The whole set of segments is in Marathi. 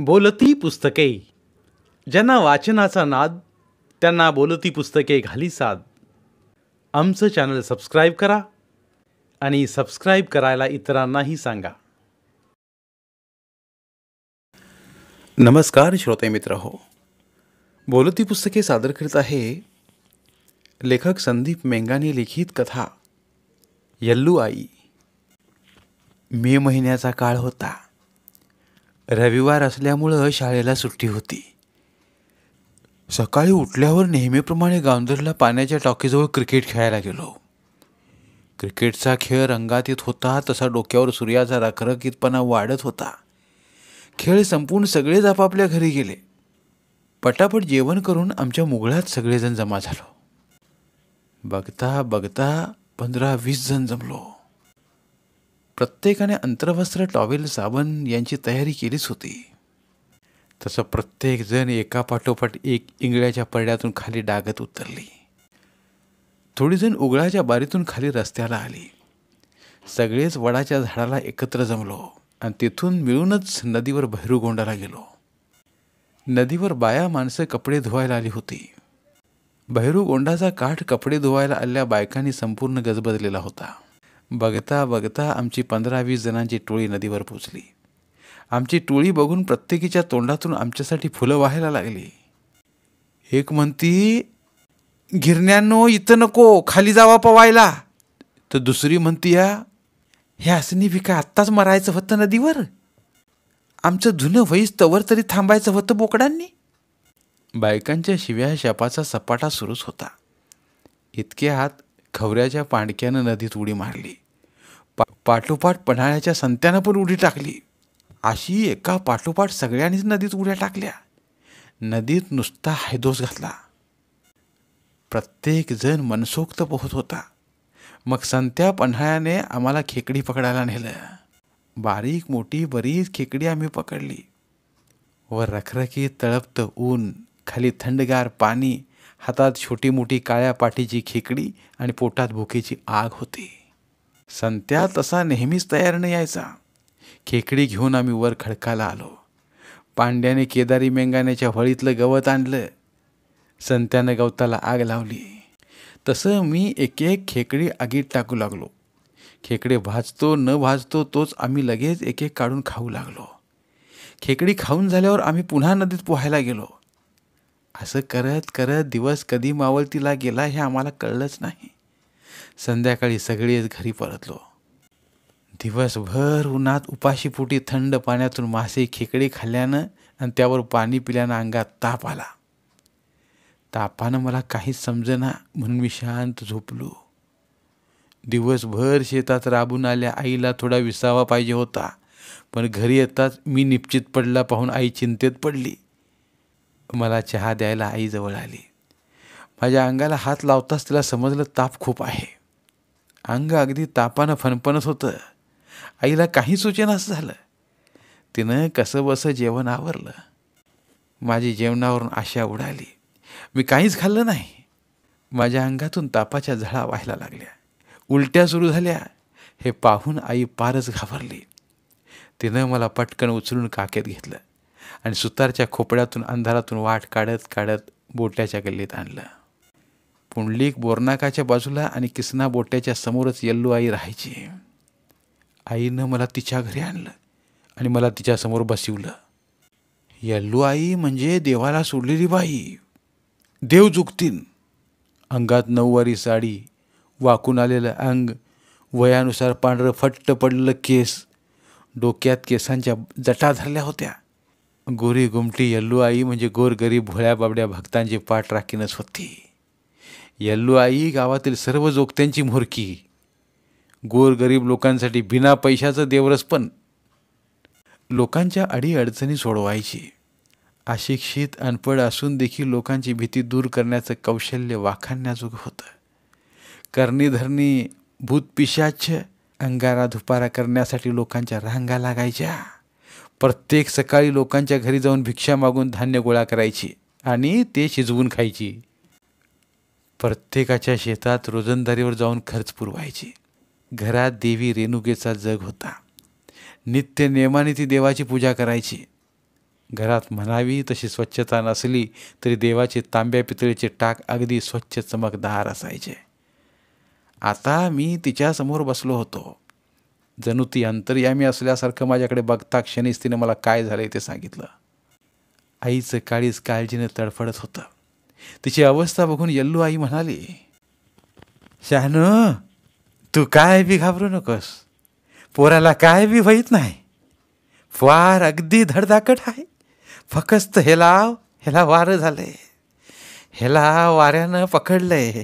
बोलती पुस्तके. ज्यांना वाचनाचा नाद त्यांना बोलती पुस्तके घाली साद. आमचं चॅनल सबस्क्राईब करा आणि सबस्क्राईब करायला इतरांनाही सांगा. नमस्कार श्रोते मित्र हो. बोलती पुस्तके सादर करीत आहे लेखक संदीप मेंगाने लिखित कथा यल्लू आई. मे महिन्याचा काळ होता. रविवार असल्यामुळं शाळेला सुट्टी होती. सकाळी उठल्यावर नेहमीप्रमाणे गावंदरला पाण्याच्या टाकीजवळ क्रिकेट खेळायला गेलो. क्रिकेटचा खेळ रंगात येत होता तसा डोक्यावर सूर्याचा रखरखीतपणा वाढत होता. खेळ संपून सगळेच आपापल्या घरी गेले. पटापट जेवण करून आमच्या मुगळात सगळेजण जमा झालो. बघता बघता 15-20 जण जमलो. प्रत्येकाने अंतर्वस्त्र, टॉवेल, साबण यांची तयारी केलीच होती. तसं प्रत्येक जण एकापाठोपाठ एक इंगळ्याच्या परड्यातून खाली डागत उतरली. थोडी जण उघड्याच्या बारीतून खाली रस्त्याला आली. सगळेच वडाच्या झाडाला एकत्र जमलो आणि तिथून मिळूनच नदीवर भैरूगोंडाला गेलो. नदीवर बाया माणसं कपडे धुवायला आली होती. भैरूगोंडाचा काठ कपडे धुवायला आलेल्या बायकांनी संपूर्ण गजबजलेला होता. बघता बघता आमची 15-20 जणांची टोळी नदीवर पोचली. आमची टोळी बघून प्रत्येकीच्या तोंडातून आमच्यासाठी फुलं वाहायला लागली. एक म्हणती, गिरण्यांनो इथं नको, खाली जावा पवायला. तर दुसरी म्हणती, हे असनी भिका आत्ताच मरायचं होतं नदीवर. आमचं धुणं व्हाईस तवर तरी थांबायचं होतं बोकडांनी. बायकांच्या शिव्या शापाचा सपाटा सुरूच होता. इतक्यात खवऱ्याच्या पांडक्यानं नदीत उडी मारली. पाठोपाठ पन्हाळ्याच्या संत्यानं पण उडी टाकली. अशी एका पाठोपाठ सगळ्यांनीच नदीत उड्या टाकल्या. नदीत नुसता हैदोस घातला. प्रत्येक जण मनसोक्त पोहत होता. मग संत्या पन्हाळ्याने आम्हाला खेकडी पकडायला नेलं. बारीक मोठी बरीच खेकडी आम्ही पकडली. वर रखरखीत तळपतं ऊन, खाली थंडगार पाणी, हातात छोटी मोठी काळ्या पाठीची खेकडी आणि पोटात भुकेची आग होती. संत्या तसा नेहमीच तयार न यायचा. खेकडी घेऊन आम्ही वर खडकाला आलो. पांड्याने केदारी मेंगाण्याच्या व्हळीतलं गवत आणलं. संत्यानं गवताला आग लावली. तसं मी एक एक खेकडी आगीत टाकू लागलो. खेकडे भाजतो न भाजतो तोच आम्ही लगेच एक एक काढून खाऊ लागलो. खेकडी खाऊन झाल्यावर आम्ही पुन्हा नदीत पोहायला गेलो. असं करत करत दिवस कधी मावळतीला गेला हे आम्हाला कळलंच नाही. संध्याकाळी सगळेच घरी परतलो. दिवसभर उन्हात उपाशीपोटी थंड पाण्यातून मासे खेकडे खाल्ल्यानं आणि त्यावर पाणी पिल्यानं अंगात ताप आला. तापानं मला काहीच समजेना म्हणून मी शांत झोपलो. दिवसभर शेतात राबून आल्या आईला थोडा विसावा पाहिजे होता, पण घरी येताच मी निपचित पडला पाहून आई चिंतेत पडली. मला चहा द्यायला आई जवळ आली. माझ्या अंगाला हात लावताच तिला समजलं ताप खूप आहे. अंग अगदी तापानं फणफणत होतं. आईला काही सुचेना असं झालं. तिनं कसं बसं जेवण आवरलं. माझी जेवणावरून आशा उडाली. मी काहीच खाल्लं नाही. माझ्या अंगातून तापाच्या झळा व्हायला लागल्या. उलट्या सुरू झाल्या. हे पाहून आई पारच घाबरली. तिनं मला पटकन उचलून काखेत घेतलं आणि सुतारच्या खोपड्यातून अंधारातून वाट काढत काढत बोट्याच्या गल्लीत आणलं. पुंडलिक बोरनाकाच्या बाजूला आणि किसना बोट्याच्या समोरच यल्लू आई राहायची. आईनं मला तिच्या घरी आणलं आणि मला तिच्यासमोर बसवलं. यल्लू आई म्हणजे देवाला सोडलेली बाई. देव जुगतीन. अंगात 9वारी साडी, वाकून आलेलं अंग, वयानुसार पांढरं फट्ट पडलेलं केस, डोक्यात केसांच्या जटा धरल्या होत्या. गोरी गुमटी यल्लू आई म्हणजे गोरगरीब भोळ्या बाबड्या भक्तांची पाठ राखीनच होती. यल्लू आई गावातील सर्व जोगत्यांची म्होरकी. गोरगरीब लोकांसाठी बिना पैशाचं देवरस पण. लोकांच्या अडीअडचणी सोडवायची. अशिक्षित अनपढ असून देखील लोकांची भीती दूर करण्याचं कौशल्य वाखाणण्याजोगं होतं. करणी-धरणी, भूतपिशाच अंगारा धुपारा करण्यासाठी लोकांच्या रांगा लागायच्या. प्रत्येक सकाळी लोकांच्या घरी जाऊन भिक्षा मागून धान्य गोळा करायची आणि ते शिजवून खायची. प्रत्येकाच्या शेतात रोजंदारीवर जाऊन खर्च पुरवायची. घरात देवी रेणुकेचा जग होता. नित्य नियमाने ती देवाची पूजा करायची. घरात म्हणावी तशी स्वच्छता नसली तरी देवाचे तांब्या पितळीचे टाक अगदी स्वच्छ चमकदार असायचे. आता मी तिच्यासमोर बसलो होतो. जणू ती अंतर्यामी असल्यासारखं माझ्याकडे बघता क्षणीच तिने मला काय झालंय ते सांगितलं. आईचं काळीज काळजीने तडफडत होतं. तिची अवस्था बघून यल्लू आई म्हणाली, शहाणू, तू काय बी घाबरू नकोस. पोराला काय बी होईत नाही. फार अगदी धडधाकट आहे. फक्त ह्याला वारं झालंय. ह्याला वाऱ्यानं पकडलंय.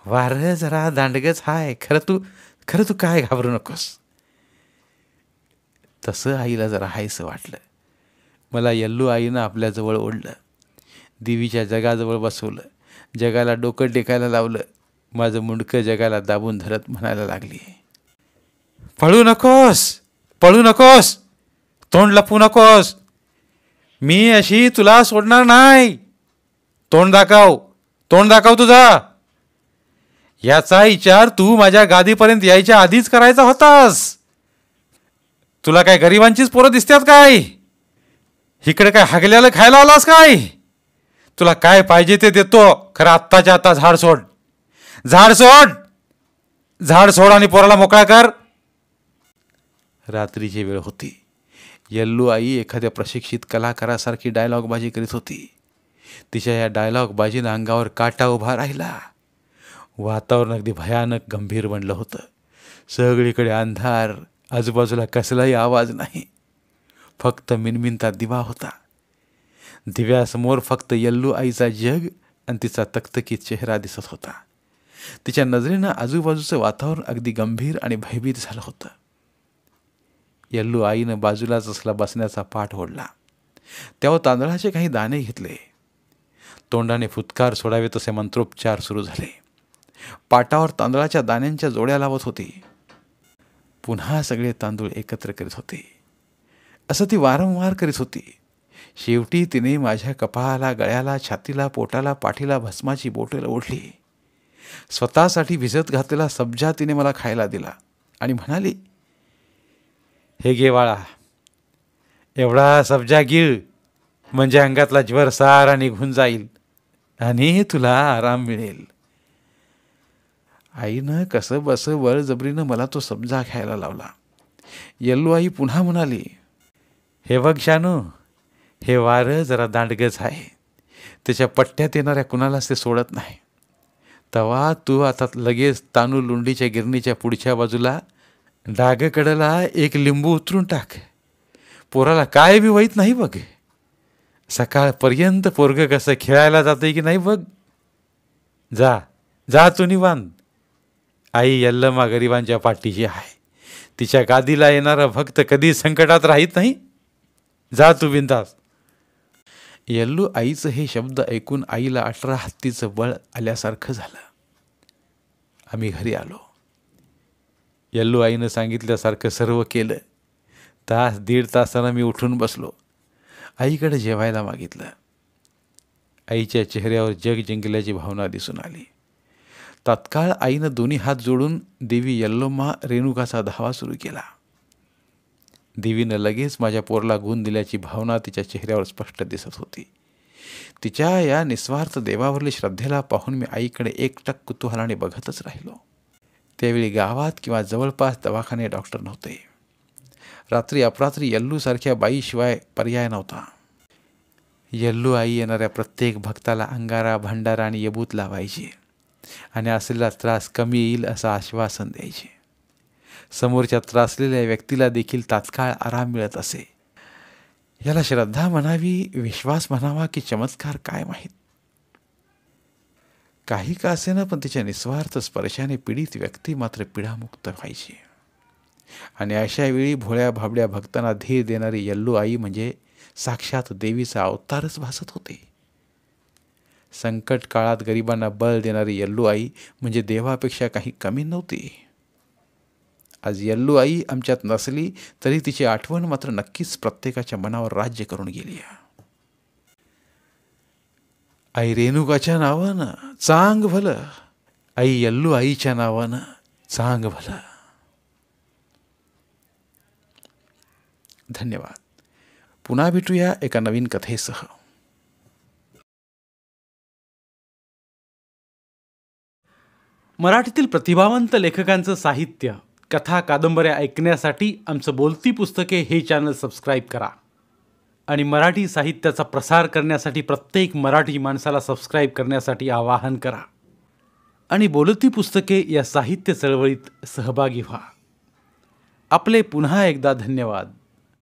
वारं जरा दांडगच आहे. खरं तू काय घाबरू नकोस. तसं आईला जरा हायसं वाटलं. मला यल्लू आईनं आपल्याजवळ ओढलं. देवीच्या जगाजवळ बसवलं. जगाला डोकं टेकायला लावलं. माझं मुंडकं जगाला दाबून धरत म्हणायला लागली, पळू नकोस, तोंड लपवू नकोस. मी अशी तुला सोडणार नाही. तोंड दाखव तुझा. याचा विचार तू माझ्या गादीपर्यंत यायच्या आधीच करायचा होतास. तुला काय गरिबांचीच पोरं दिसतात काय? इकडे काय हागल्याला खायला आलास काय? तुला काय पाहिजे ते देतो. खरं आत्ताच्या आत्ता झाड सोड आणि पोराला मोकळा कर. रात्रीची वेळ होती. यल्लू आई एखाद्या प्रशिक्षित कलाकारासारखी डायलॉगबाजी करीत होती. तिच्या या डायलॉगबाजीनं अंगावर काटा उभा राहिला. वातावरण अगदी भयानक गंभीर बनलं होतं. सगळीकडे अंधार. आजूबाजूला कसलाही आवाज नाही. फक्त मिनमिनता दिवा होता. दिव्यासमोर फक्त यल्लू आईचा जग आणि तिचा तकतकीत चेहरा दिसत होता. तिच्या नजरेनं आजूबाजूचं वातावरण अगदी गंभीर आणि भयभीत झालं होतं. यल्लू आईनं बाजूलाच असला बसण्याचा पाठ ओढला. तेव्हा तांदळाचे काही दाणे घेतले. तोंडाने फुतकार सोडावे तसे मंत्रोपचार सुरू झाले. पाटावर तांदळाच्या दाण्यांच्या जोड्या लावत होती. पुन्हा सगळे तांदूळ एकत्र करीत होते. असं ती वारंवार करीत होती. शेवटी तिने माझ्या कपाळाला, गळ्याला, छातीला, पोटाला, पाठीला भस्माची बोटं ओढली. स्वतःसाठी भिजत घातलेला सब्जा तिने मला खायला दिला आणि म्हणाली, हे घे बाळा, एवढा सब्जा गिळ म्हणजे अंगातला ज्वर सारा निघून जाईल आणि तुला आराम मिळेल. आईनं कसं बसं बळजबरीनं मला तो सब्जा खायला लावला. यल्लू आई पुन्हा म्हणाली, हे बघ शानू, हे वारं जरा दांडगच आहे. त्याच्या पट्ट्यात येणाऱ्या कुणालाच ते सोडत नाही. तवा तू आता लगेच तांदूळ लुंडीच्या गिरणीच्या पुढच्या बाजूला डागकडेला एक लिंबू उतरून टाक. पोराला काय बी वाईट नाही बघ. सकाळपर्यंत पोरगं कसं खेळायला जातंय की नाही बघ. जा तू निवांत. आई यल्लमा गरिबांच्या पाठीशी आहे. तिच्या गादीला येणारा भक्त कधी संकटात राहीत नाही. जा तू बिनधास्त. यल्लू आईचं हे शब्द ऐकून आईला 18 हत्तीचं बळ आल्यासारखं झालं. आम्ही घरी आलो. यल्लू आईनं सांगितल्यासारखं सर्व केलं. तास दीड तासानं मी उठून बसलो. आईकडे जेवायला मागितलं. आईच्या चेहऱ्यावर जग जिंकल्याची भावना दिसून आली. तात्काळ आईनं दोन्ही हात जोडून देवी यल्लोम्मा रेणुकाचा धावा सुरू केला. देवीनं लगेच माझ्या पोरला गुण दिल्याची भावना तिच्या चेहऱ्यावर स्पष्ट दिसत होती. तिच्या या निस्वार्थ देवावरली श्रद्धेला पाहून मी आईकडे एकटक कुतूहलाने बघतच राहिलो. त्यावेळी गावात किंवा जवळपास दवाखाने, डॉक्टर नव्हते. रात्री अपरात्री यल्लूसारख्या बाईशिवाय पर्याय नव्हता. यल्लू आई येणाऱ्या प्रत्येक भक्ताला अंगारा, भंडारा आणि यबूत लावायची आणि असलेला त्रास कमी येईल असं आश्वासन द्यायचे. समोरच्या त्रासलेल्या व्यक्तीला देखील तात्काळ आराम मिळत असे. याला श्रद्धा म्हणावी, विश्वास म्हणावा की चमत्कार काय माहीत. काही का असेना पण तिच्या निस्वार्थ स्पर्शाने पीडित व्यक्ती मात्र पीडामुक्त व्हायची. आणि अशा वेळी भोळ्या भाबड्या भक्तांना धीर देणारी यल्लू आई म्हणजे साक्षात देवीचा अवतारच भासत होते. संकट काळात गरिबांना बळ देणारी यल्लू आई म्हणजे देवापेक्षा काही कमी नव्हती. आज यल्लू आई आमच्यात नसली तरी तिची आठवण मात्र नक्कीच प्रत्येकाच्या मनावर राज्य करून गेली. आई रेणुकाच्या नावानं चांग भलं, आई यल्लू आईच्या नावानं चांग भलं. धन्यवाद. पुन्हा भेटूया एका नवीन कथेसह. मराठीतील प्रतिभावंत लेखकांचं साहित्य, कथा, कादंबऱ्या ऐकण्यासाठी आमचं बोलती पुस्तके हे चॅनल सबस्क्राईब करा आणि मराठी साहित्याचा प्रसार करण्यासाठी प्रत्येक मराठी माणसाला सबस्क्राईब करण्यासाठी आवाहन करा आणि बोलती पुस्तके या साहित्य चळवळीत सहभागी व्हा. आपले पुन्हा एकदा धन्यवाद.